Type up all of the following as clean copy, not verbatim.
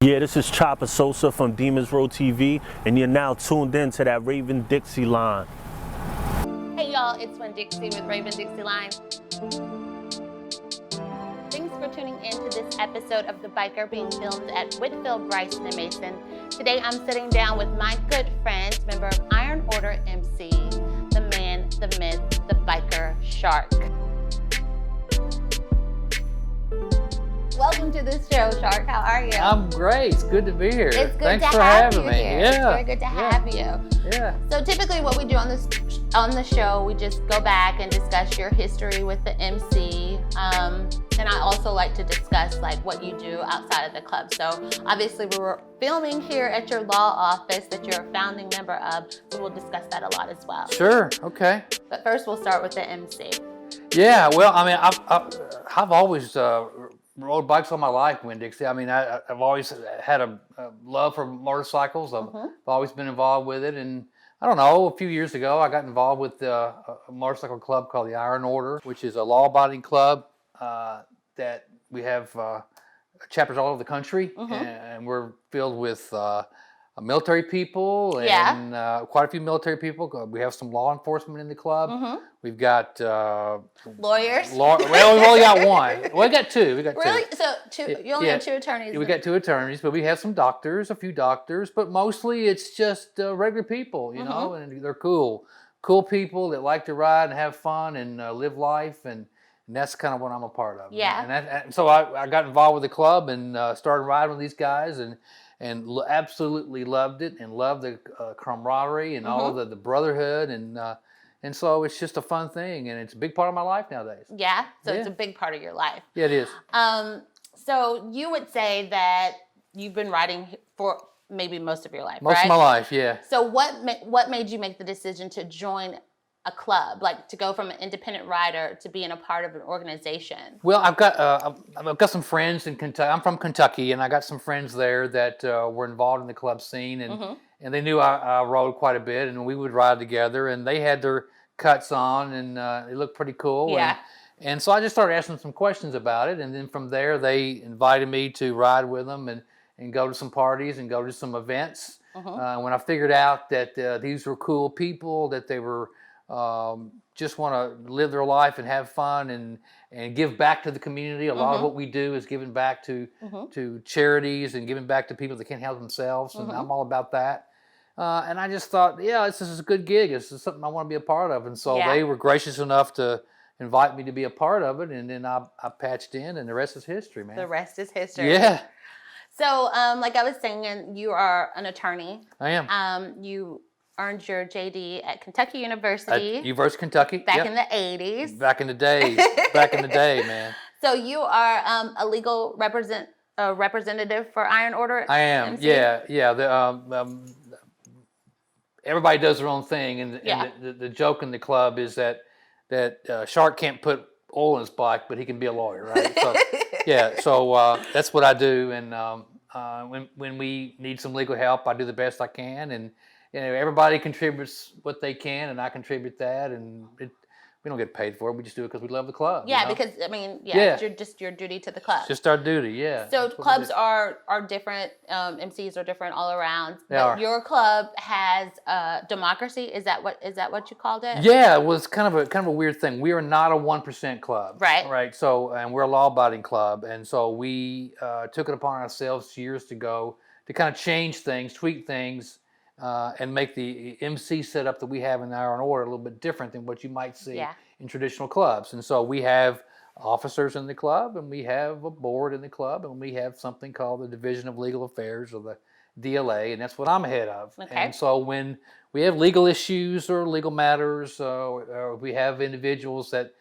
Yeah, this is Chopper Sosa from Demons Road TV, and you're now tuned in to that Ravin Dixie line. Hey y'all, it's Winn Dixie with Ravin Dixie line. Thanks for tuning in to this episode of The Biker being filmed at Whitfield, Bryson and Mason. Today I'm sitting down with my good friend, member of Iron Order MC, the man, the myth, the biker Shark. Welcome to the show, Shark. How are you? I'm great. It's good to be here. It's good Thanks to for have having you me. here. Yeah. It's very good to have you. Yeah. So typically what we do on the show, we just go back and discuss your history with the MC. And I also like to discuss like what you do outside of the club. So obviously we were filming here at your law office that you're a founding member of. So we'll discuss that a lot as well. Sure. Okay. But first we'll start with the MC. Yeah. Well, I mean, I've always rode bikes all my life, Winn Dixie. I mean, I've always had a love for motorcycles. I've always been involved with it. And I don't know, a few years ago, I got involved with a motorcycle club called the Iron Order, which is a law-abiding club that we have chapters all over the country. And we're filled with military people and quite a few military people. We have some law enforcement in the club. We've got lawyers. Well, we've only got one. Well, we got two. Really? So you only have two attorneys? We got two attorneys, but we have some doctors, a few doctors, but mostly it's just regular people, you know, and they're cool people that like to ride and have fun and live life, and that's kind of what I'm a part of. Yeah. And so I got involved with the club and started riding with these guys and absolutely loved it and loved the camaraderie and all of the brotherhood and so it's just a fun thing and it's a big part of my life nowadays. Yeah, so it's a big part of your life. Yeah, it is. So you would say that you've been riding for maybe most of your life, Most right? of my life, yeah. So what made you make the decision to join a club, like to go from an independent rider to being a part of an organization? Well, I've got some friends in Kentucky. I'm from Kentucky, and I got some friends there that were involved in the club scene, and they knew I rode quite a bit, and we would ride together. And they had their cuts on, and they looked pretty cool. Yeah. And so I just started asking some questions about it, and then from there they invited me to ride with them and go to some parties and go to some events. When I figured out that these were cool people, that they were just want to live their life and have fun and give back to the community. A lot of what we do is giving back to charities and giving back to people that can't help themselves, and I'm all about that. And I just thought, yeah, this is a good gig. This is something I want to be a part of. And so they were gracious enough to invite me to be a part of it, and then I patched in, and the rest is history, man. The rest is history. Yeah. So, like I was saying, you are an attorney. I am. You earned your JD at Kentucky University. At University of Kentucky. Back in the 80s. Back in the days. Back in the day, man. So you are a legal representative for Iron Order? I am. MC? Yeah. Everybody does their own thing, and the joke in the club is that Shark can't put oil in his bike, but he can be a lawyer, right? So, so that's what I do, and when we need some legal help, I do the best I can, and you know, everybody contributes what they can, and I contribute that, and we don't get paid for it. We just do it because we love the club. Yeah, you know? because I mean, it's just your duty to the club. It's just our duty, yeah. So clubs are different. MCs are different all around. They are. Your club has democracy. Is that what you called it? Yeah, well, it's kind of a weird thing. We are not a 1% club, right? Right. So, and we're a law-abiding club, and so we took it upon ourselves years ago to kind of change things, tweak things. And make the MC setup that we have in Iron Order a little bit different than what you might see in traditional clubs. And so we have officers in the club, and we have a board in the club, and we have something called the Division of Legal Affairs, or the DLA, and that's what I'm head of. Okay. And so when we have legal issues or legal matters, or we have individuals that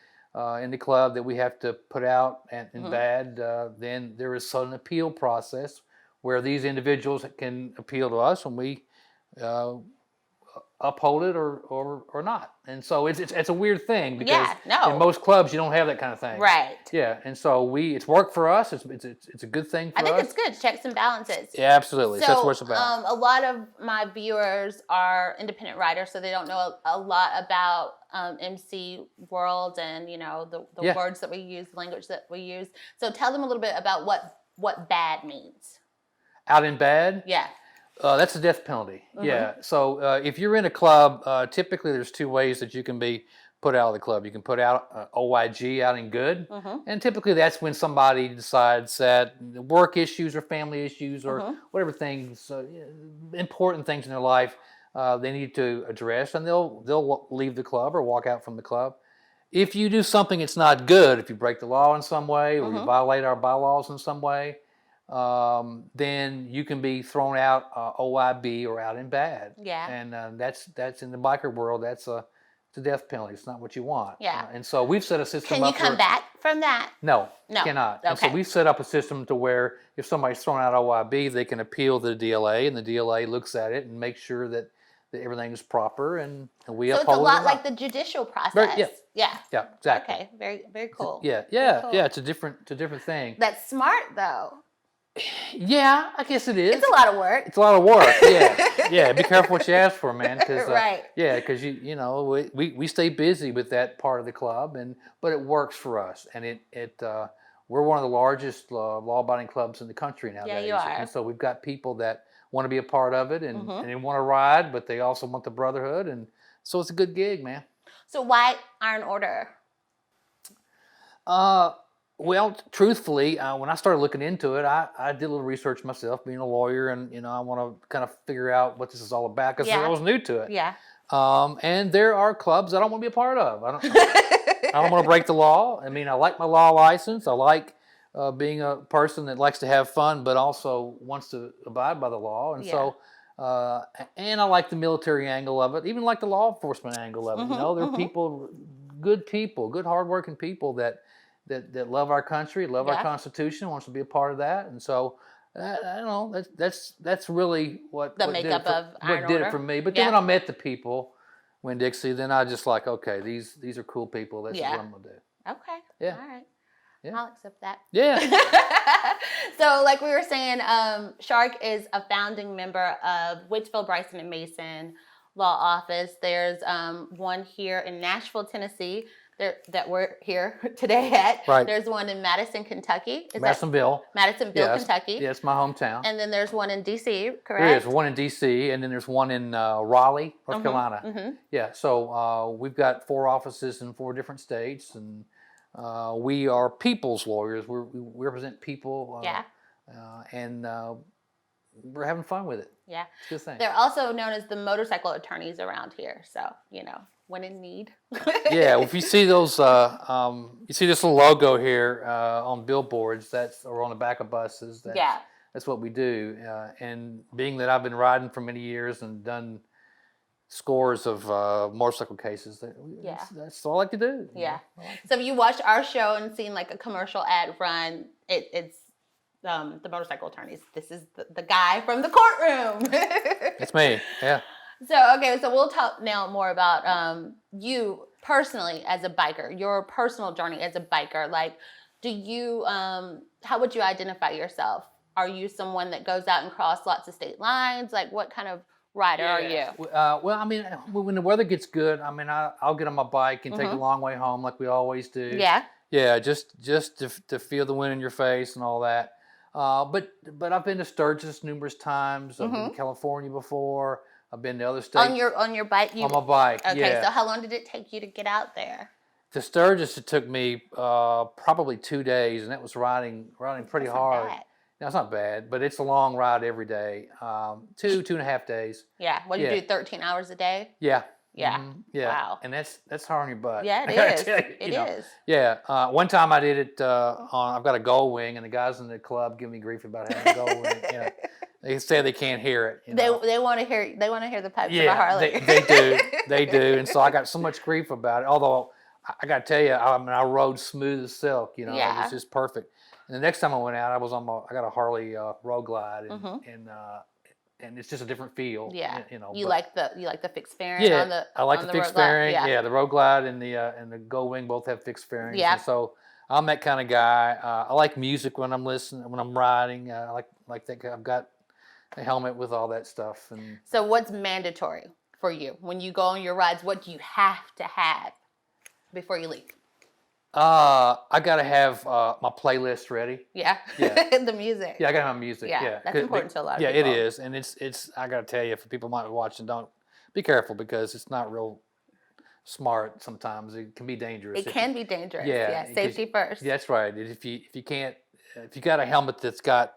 in the club that we have to put out and bad, then there is an appeal process where these individuals can appeal to us, and we uphold it or not. And so it's a weird thing because in most clubs you don't have that kind of thing. Right. Yeah, and so it's worked for us. It's a good thing for us. I think it's good. Checks and balances. Yeah, absolutely. So that's what it's about. A lot of my viewers are independent riders, so they don't know a lot about MC world and the words that we use, the language that we use. So tell them a little bit about what bad means. Out in bad? Yeah. That's a death penalty. Yeah. So if you're in a club, typically there's two ways that you can be put out of the club. You can put out OIG, out in good, and typically that's when somebody decides that work issues or family issues or whatever things, important things in their life, they need to address, and they'll leave the club or walk out from the club. If you do something that's not good, if you break the law in some way or you violate our bylaws in some way, then you can be thrown out OIB or out in bad. Yeah. And that's in the biker world. It's a death penalty. It's not what you want. Yeah. And so we've set a system Can up. you come back from that? No, No. cannot. Okay. And so we've set up a system to where if somebody's thrown out OIB, they can appeal to the DLA, and the DLA looks at it and makes sure that everything is proper, and we So uphold it's a lot it. like the judicial process. Yeah, exactly. Okay. Very, very cool. Yeah, Very cool. yeah. It's a different thing. That's smart though. Yeah, I guess it is. It's a lot of work. It's a lot of work. Yeah. Be careful what you ask for, man. Cause, Right. Yeah, because you know we stay busy with that part of the club, but it works for us, and we're one of the largest law-abiding clubs in the country nowadays. Yeah, you are. And so we've got people that want to be a part of it, and they want to ride, but they also want the brotherhood, and so it's a good gig, man. So why Iron Order? Well, truthfully, when I started looking into it, I did a little research myself, being a lawyer, and I want to kind of figure out what this is all about because I was new to it. Yeah. And there are clubs I don't want to be a part of. I don't want to break the law. I mean, I like my law license. I like being a person that likes to have fun, but also wants to abide by the law. And so, and I like the military angle of it, even like the law enforcement angle of it. There are people, good, hardworking people that love our country, love our Constitution, wants to be a part of that. And so, I don't know, that's really what The makeup of Iron what did Order. it for me. But then when I met the people, Winn Dixie, then I just like, okay, these are cool people. That's what I'm gonna do. Okay. Yeah. All right. Yeah. I'll accept that. Yeah. So like we were saying, Shark is a founding member of Whitfield, Bryson, and Mason Law Office. There's one here in Nashville, Tennessee that we're here today at. Right. There's one in Madison, Kentucky. Madisonville. Madisonville, Kentucky. Yeah, it's my hometown. And then there's one in D.C., correct? There is one in D.C. and then there's one in Raleigh, North Carolina. Yeah, so we've got 4 offices in 4 different states, and we are people's lawyers. We represent people. And we're having fun with it. Yeah. It's a good thing. They're also known as the motorcycle attorneys around here. So, when in need. Yeah, well, if you see those, you see this little logo here on billboards, or on the back of buses. That's what we do. And being that I've been riding for many years and done scores of motorcycle cases, that's all I like to do. Yeah. So if you watched our show and seen like a commercial ad run, it's the motorcycle attorneys. This is the guy from the courtroom. It's me. Yeah. So we'll talk now more about you personally as a biker, your personal journey as a biker. Like, how would you identify yourself? Are you someone that goes out and crosses lots of state lines? Like, what kind of rider are you? Well, I mean, when the weather gets good, I mean, I'll get on my bike and take the long way home like we always do. Yeah. Yeah, just to feel the wind in your face and all that. But I've been to Sturgis numerous times. I've been to California before. I've been to other states. On your bike? On my bike, Okay, yeah. so how long did it take you to get out there? To Sturgis, it took me probably 2 days, and that was riding pretty hard. Bad. No, it's not bad, but it's a long ride every day. 2.5 days. Yeah. What do you do? 13 hours a day? Yeah. Yeah. Yeah. Wow. And that's hard on your butt. Yeah, I it gotta is. tell you, It is. Yeah. One time I did it I've got a gold wing, and the guys in the club give me grief about having a gold wing. They say they can't hear it. They want to hear the pipes of a Harley. They do. And so I got so much grief about it. Although I got to tell you, I rode smooth as silk. It was just perfect. And the next time I went out, I got a Harley Road Glide, and it's just a different feel. Yeah. You but, like the fixed fairing on the I like the fixed Road Glide? fairing. Yeah, the Road Glide and the Gold Wing both have fixed fairings. Yeah. And so I'm that kind of guy. I like music when I'm riding. I like that. I've got a helmet with all that stuff. And so what's mandatory for you when you go on your rides? What do you have to have before you leave? I gotta have my playlist ready. Yeah. Yeah. The music. Yeah, I gotta have my music. Yeah, Yeah, that's important to a lot of yeah, people. it is, and it's. I gotta tell you, for people might be watching, don't be careful because it's not real smart. Sometimes it can be dangerous. It can be dangerous. Yeah, Yeah, safety first. Yeah, that's right. If you can't, if you got a helmet that's got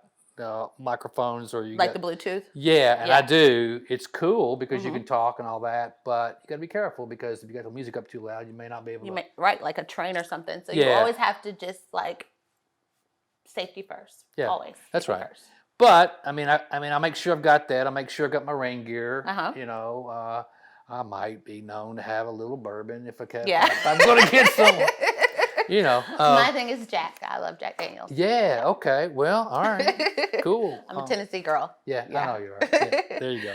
microphones or you Like got, the Bluetooth. yeah, and Yeah. I do. It's cool because you can talk and all that, but you got to be careful because if you got the music up too loud, you may not be able to. Right, like a train or something. So you Yeah. always have to just like safety first. Yeah, Always. that's Safety right. First. But I mean, I make sure I've got that. I make sure I've got my rain gear. Uh-huh. You know, I might be known to have a little bourbon if I can. Yeah. If I'm going to get some. You know. My thing is Jack. I love Jack Daniels. Yeah. Okay. Well. All right. Cool. I'm a Tennessee girl. Yeah, Yeah. I know you are. Yeah, there you go.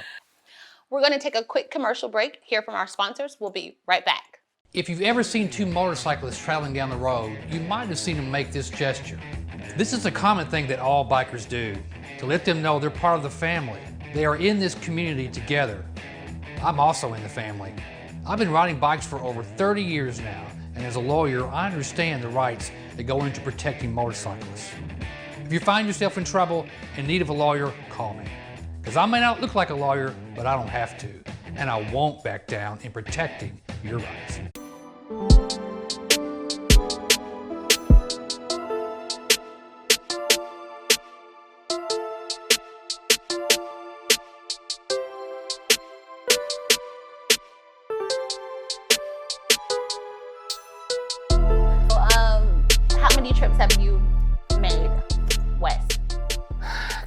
We're going to take a quick commercial break, hear from our sponsors. We'll be right back. If you've ever seen two motorcyclists traveling down the road, you might have seen them make this gesture. This is a common thing that all bikers do, to let them know they're part of the family. They are in this community together. I'm also in the family. I've been riding bikes for over 30 years now, and as a lawyer, I understand the rights that go into protecting motorcyclists. If you find yourself in trouble in need of a lawyer, call me. Because I may not look like a lawyer, but I don't have to. And I won't back down in protecting your rights. How many trips have you made west?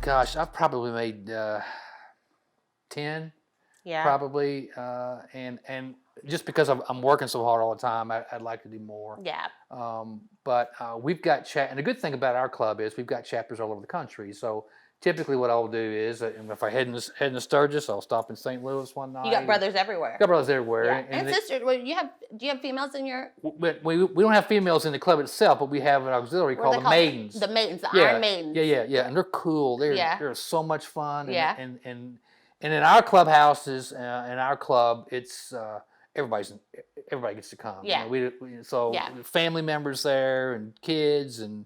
Gosh, I've probably made 10. Yeah. Probably, and just because I'm working so hard all the time, I'd like to do more. Yeah. But we've got and the good thing about our club is we've got chapters all over the country. So typically, what I'll do is, if I head into Sturgis, I'll stop in St. Louis one night. You got brothers everywhere. Got brothers everywhere. Yeah. And sisters. Well, do you have females in your? We don't have females in the club itself, but we have an auxiliary called the Maidens. The Maidens, the Yeah. Iron Maidens. Yeah, and they're cool. They're so much fun. And, Yeah. And in our clubhouses, in our club, it's everybody gets to come. Yeah. You know, Yeah. family members there and kids and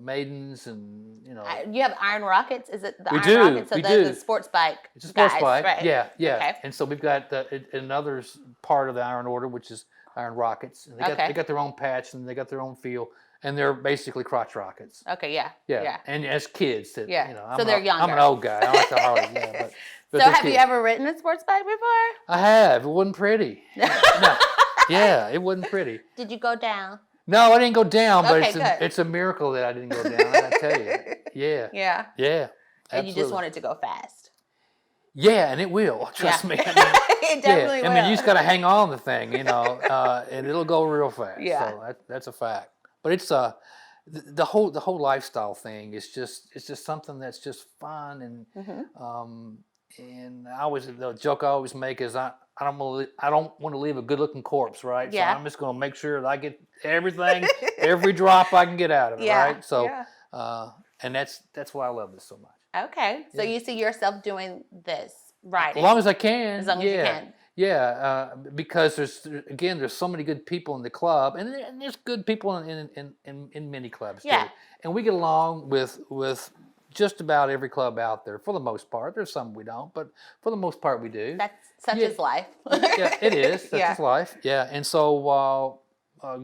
maidens and you know. You have Iron Rockets? Is it the We Iron do, Rockets? So we they're do. the sports bike. It's a sports guys, bike. right? Yeah. Okay. And so we've got another part of the Iron Order, which is Iron Rockets. And they got their own patch and they got their own feel. And they're basically crotch rockets. Okay, yeah. Yeah. And as kids, you know, So they're younger. I'm an old guy. I like the Harley. Yeah, but So they're have you kids. ever ridden a sports bike before? I have. It wasn't pretty. No. Yeah, it wasn't pretty. Did you go down? No, I didn't go down, but Okay, it's a miracle that I didn't go down. I gotta tell you. Yeah. Yeah. Yeah. And you just absolutely. wanted to go fast. Yeah, and it will. Trust Yeah. me. I mean, It definitely yeah. will. I mean, you just gotta hang on to the thing, you know, and it'll go real fast. Yeah. So that's a fact. But it's the whole lifestyle thing is it's just something that's just fun and I always the joke I always make is I don't want to leave a good looking corpse, right? Yeah. So I'm just gonna make sure that I get everything, every drop I can get out of it, Yeah, right? So yeah. and that's why I love this so much. Okay. So you see yourself doing this, riding? As long as I can. As long as you can. Yeah, because there's so many good people in the club, and there's good people in many clubs Yeah. too. And we get along with just about every club out there for the most part. There's some we don't, but for the most part we do. That's such Yeah. is life. Yeah, it is. That's Yeah. just life. Yeah, and so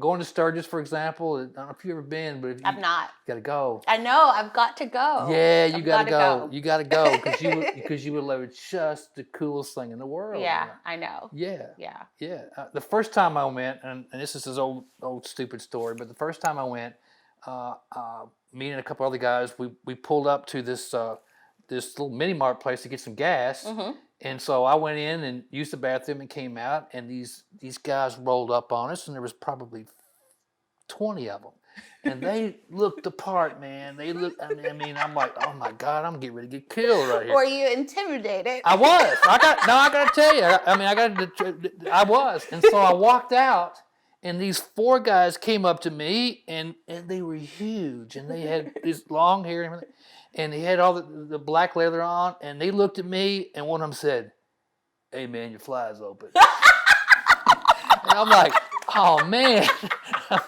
going to Sturgis, for example, I don't know if you've ever been, but if I'm not. got to go. I know. I've got to go. Yeah, you I've got to gotta go. You got to go because you would love it. Just the coolest thing in the world. Yeah, I know. Yeah. Yeah. Yeah. The first time I went, and this is his old stupid story, but the first time I went, me and a couple other guys, we pulled up to this little mini mart place to get some gas. Mm-hmm. And so I went in and used the bathroom and came out, and these guys rolled up on us, and there was probably 20 of them. And they looked the part, man. They looked, I mean, I'm like, oh my God, I'm getting ready to get killed right here. Were you intimidated? I was. I got to tell you. I was. And so I walked out, and these 4 guys came up to me, and they were huge, and they had this long hair and everything. And he had all the black leather on, and they looked at me, and one of them said, "Hey man, your fly's open." And I'm like, "Oh man,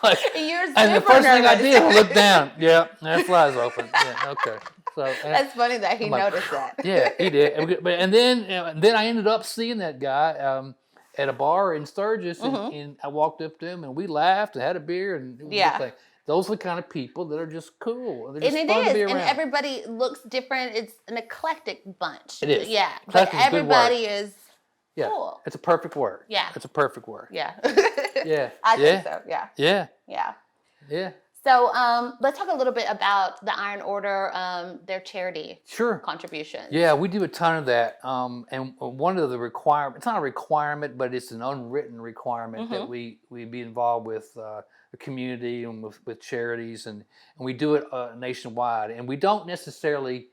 Like, You're and the super first thing I nervous. did, I looked down. Yeah, that fly's open. Yeah, okay. So That's funny that he I'm like, noticed that. yeah, he did. And then I ended up seeing that guy at a bar in Sturgis, and I walked up to him, and we laughed and had a beer, and it was a good thing. Those are the kind of people that are just cool. They're just And it fun is, to be around. and everybody looks different. It's an eclectic bunch. It is. Yeah, Eclectic but is a good word. everybody is Yeah, cool. it's a perfect word. Yeah. It's a perfect word. Yeah. Yeah. I think so. Yeah. Yeah. Yeah. Yeah. So let's talk a little bit about the Iron Order, their charity contributions. Yeah, we do a ton of that. And one of the requirements, it's not a requirement, but it's an unwritten requirement that we be involved with the community and with charities. And we do it nationwide. And we don't necessarily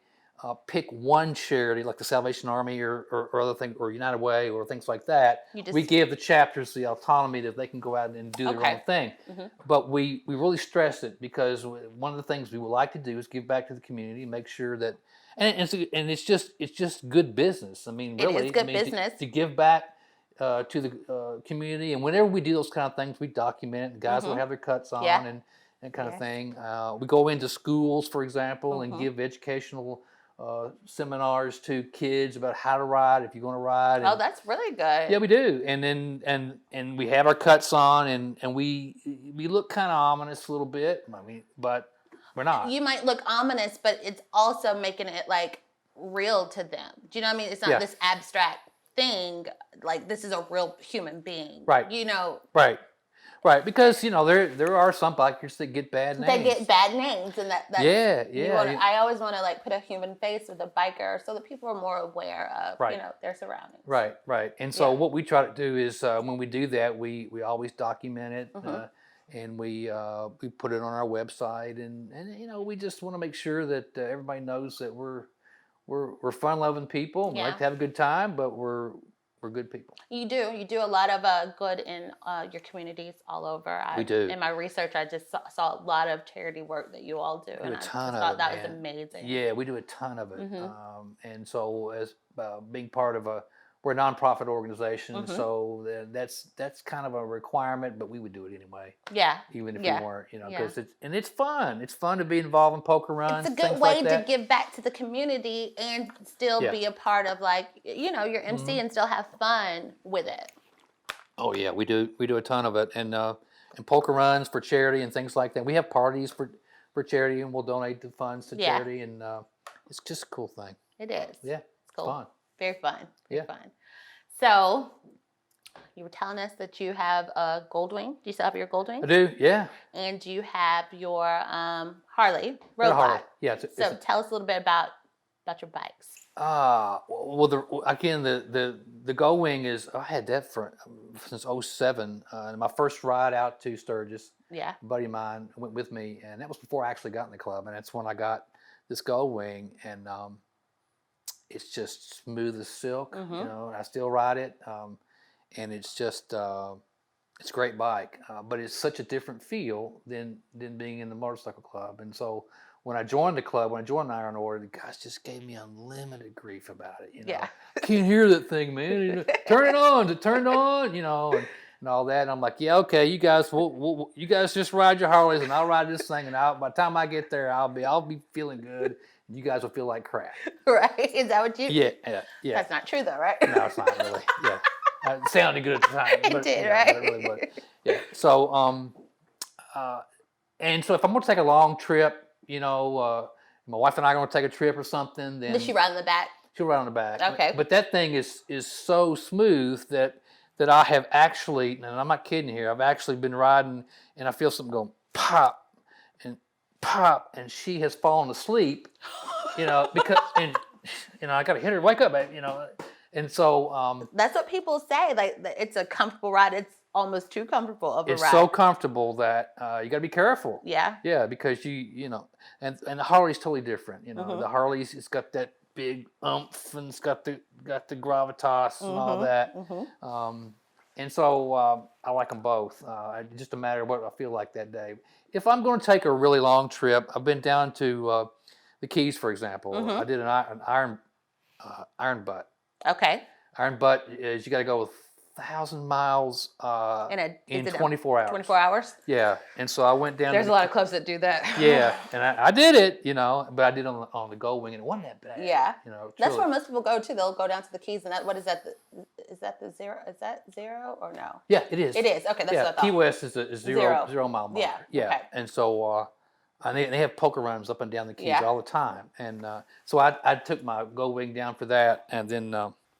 pick one charity like the Salvation Army or other things, or United Way or things like that. We give the chapters the autonomy that they can go out and do their own thing. But we really stress it because one of the things we would like to do is give back to the community and make sure that, and it's just good business. I mean, really, it is good business to give back to the community. And whenever we do those kind of things, we document it. The guys will have their cuts on and kind of thing. We go into schools, for example, and give educational seminars to kids about how to ride if you're going to ride. Oh, that's really good. Yeah, we do. And then and we have our cuts on, and we look kind of ominous a little bit. I mean, but we're not. You might look ominous, but it's also making it like real to them. Do you know what I mean? It's not this abstract thing. Like, this is a real human being. Right. You know. Right. Right, because there are some bikers that get bad names. They get bad names, and that's, I always want to like put a human face with a biker so that people are more aware of their surroundings. Right, right. And so what we try to do is when we do that, we always document it, and we put it on our website, and we just want to make sure that everybody knows that we're fun-loving people. We like to have a good time, but we're good people. You do a lot of good in your communities all over. We do. In my research, I just saw a lot of charity work that you all do, and I thought that was amazing. Yeah, we do a ton of it. And so as being part of we're a nonprofit organization, so that's kind of a requirement, but we would do it anyway. Yeah. Even if we weren't, because it's fun. It's fun to be involved in poker runs. It's a good way to give back to the community and still be a part of your MC and still have fun with it. Oh yeah, we do a ton of it, and poker runs for charity and things like that. We have parties for charity, and we'll donate the funds to charity, and it's just a cool thing. It is. Yeah, it's cool. Fun. Very fun. Very fun. So, you were telling us that you have a Goldwing. Do you still have your Goldwing? I do, yeah. And you have your Harley road bike. Yeah. Tell us a little bit about your bikes. Well, the Goldwing is, I had that since 2007. My first ride out to Sturgis, a buddy of mine went with me, and that was before I actually got in the club, and that's when I got this Goldwing, and it's just smooth as silk, and I still ride it, and it's just it's a great bike, but it's such a different feel than being in the motorcycle club. And so when I joined the club, when I joined Iron Order, the guys just gave me unlimited grief about it. I can't hear that thing, man. Turn it on, and all that. And I'm like, yeah, okay, you guys, you guys just ride your Harleys, and I'll ride this thing, and by the time I get there, I'll be feeling good. You guys will feel like crap. Right? Is that what you? Yeah. That's not true, though, right? No, it's not really. Yeah, it sounded good at the time. It did, right? Yeah. So, and so if I'm going to take a long trip, my wife and I are going to take a trip or something, then does she ride on the back? She'll ride on the back. Okay. But that thing is so smooth that I have actually, and I'm not kidding here, I've actually been riding, and I feel something going pop. And she has fallen asleep, because, and, I got to hit her, wake up, and so. That's what people say, like, it's a comfortable ride. It's almost too comfortable of a ride. It's so comfortable that you got to be careful. Yeah. Yeah, because and the Harley's totally different, the Harley's, it's got that big oomph, and it's got the gravitas and all that. And so I like them both. It's just a matter of what I feel like that day. If I'm going to take a really long trip, I've been down to the Keys, for example. I did an iron butt. Okay. Iron butt is you got to go with 1,000 miles in 24 hours. 24 hours? Yeah, and so I went down. There's a lot of clubs that do that. Yeah, and I did it, you know, but I did it on the Gold Wing, and it wasn't that bad. Yeah, you know, that's truly. where most people go to. They'll go down to the Keys, and that. What is that? Is that the zero? Is that zero or no? Yeah, it is. It is. Okay, that's yeah, what I thought. Key West is a zero mile mark. Yeah. Okay. And so and they have poker runs up and down the Keys Yeah. all the time, and so I took my Gold Wing down for that, and then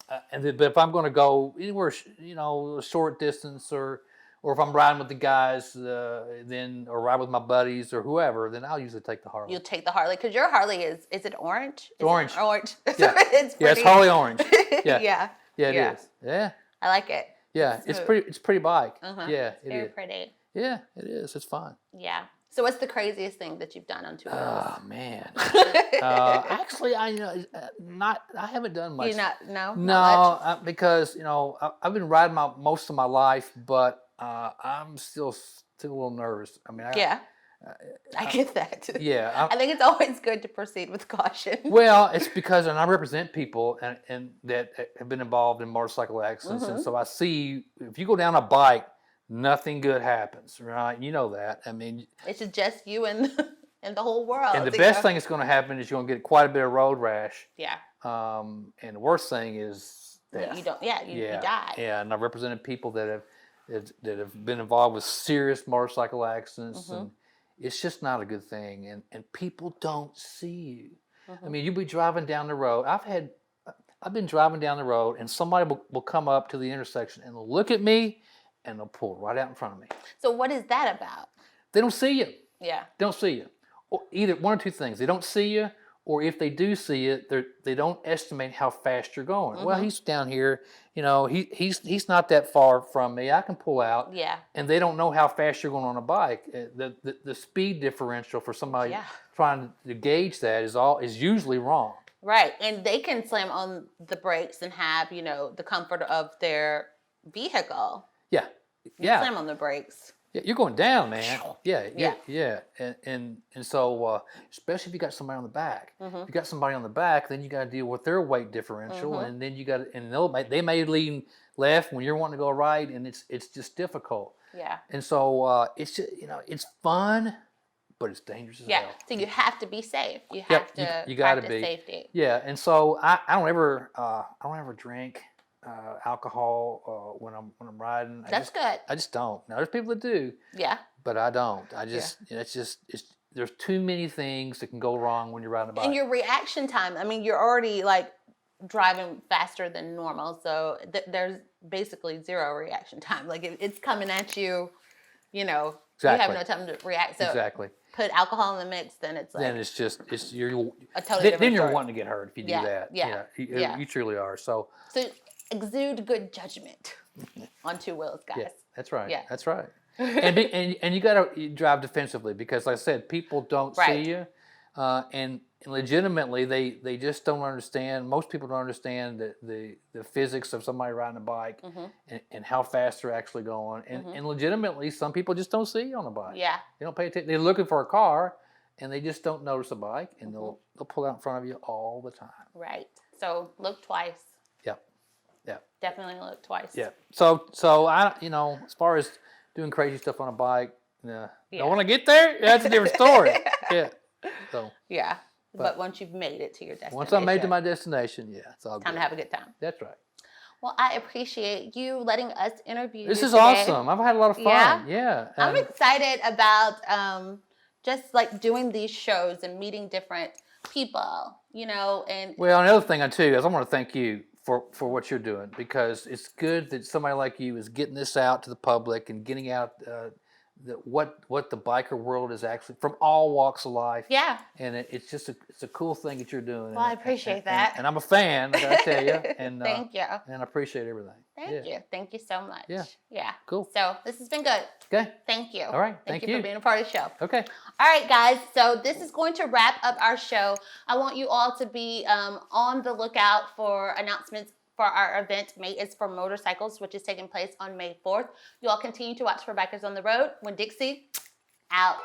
but if I'm going to go anywhere, you know, a short distance or if I'm riding with the guys, then or ride with my buddies or whoever, then I'll usually take the Harley. You'll take the Harley because your Harley is it orange? It's orange. Orange. Yeah. It's Harley orange. Yeah. Yeah. Yeah, it is. Yeah. I like it. Yeah, it's pretty bike. Yeah, it Very is. pretty. Yeah, it is. It's fun. Yeah. So what's the craziest thing that you've done on 2 wheels? Oh man. Actually, I haven't done much. No, because you know I've been riding most of my life, but I'm still a little nervous. I mean, I get that. Yeah. I think it's always good to proceed with caution. Well, it's because I represent people and that have been involved in motorcycle accidents, and so I see if you go down a bike, nothing good happens, right? You know that. I mean, it's just you and the whole world. And the best thing that's going to happen is you're going to get quite a bit of road rash. Yeah. And the worst thing is death. You don't. Yeah, you die. Yeah, and I've represented people that have been involved with serious motorcycle accidents, and it's just not a good thing. And people don't see you. I mean, you'll be driving down the road. I've been driving down the road, and somebody will come up to the intersection and they'll look at me, and they'll pull right out in front of me. So what is that about? They don't see you. Yeah. They don't see you. Or either one or two things. They don't see you, or if they do see you, they don't estimate how fast you're going. Well, he's down here. You know, he's not that far from me. I can pull out. Yeah. And they don't know how fast you're going on a bike. The speed differential for somebody trying to gauge that is usually wrong. Right, and they can slam on the brakes and have the comfort of their vehicle. Yeah. Slam on the brakes. Yeah, you're going down, man. Yeah. And so, especially if you got somebody on the back. If you got somebody on the back, then you got to deal with their weight differential, and then they may lean left when you're wanting to go right, and it's just difficult. Yeah. And so it's just, it's fun, but it's dangerous as hell. Yeah. So you have to be safe. You have to you got to practice be safety. Yeah. And so I don't ever drink alcohol when I'm riding. That's good. I just don't. Now there's people that do. Yeah. But I don't. There's too many things that can go wrong when you're riding a bike. And your reaction time. I mean, you're already like driving faster than normal, so there's basically zero reaction time. Like it's coming at you, Exactly. You have no time to react. So exactly. Put alcohol in the mix, then it's like. Then you're a totally different then you're story. wanting to get hurt if you do that. Yeah. You truly are. So exude good judgment on 2 wheels, guys. Yeah, that's right. Yeah. That's right. and you got to drive defensively because, like I said, people don't see you, and legitimately they just don't understand. Most people don't understand the physics of somebody riding a bike and how fast they're actually going. And legitimately, some people just don't see you on a bike. Yeah. They don't pay attention. They're looking for a car, and they just don't notice a bike, and they'll pull out in front of you all the time. Right. So look twice. Yep. Definitely look twice. Yeah. So I as far as doing crazy stuff on a bike, don't want to get there. That's a different story. Yeah. So. Yeah. But once you've made it to your destination. Once I'm made to my destination, it's all time good. to have a good time. That's right. Well, I appreciate you letting us interview you This is today. awesome. I've had a lot of fun. Yeah. I'm excited about just like doing these shows and meeting different people, and well, another thing too is I want to thank you for what you're doing, because it's good that somebody like you is getting this out to the public and getting out what the biker world is actually from all walks of life. Yeah. And it's just a cool thing that you're doing. Well, I appreciate that. And I'm a fan, I gotta tell you. And thank you. And I appreciate everything. Thank you. Thank you so much. Yeah. Cool. So this has been good. Okay. Thank you. All right. Thank you for being a part of the show. Okay. All right, guys. So this is going to wrap up our show. I want you all to be on the lookout for announcements for our event, May is for Motorcycles, which is taking place on May 4th. You all continue to watch for Bikers on the Road. Winn Dixie, out.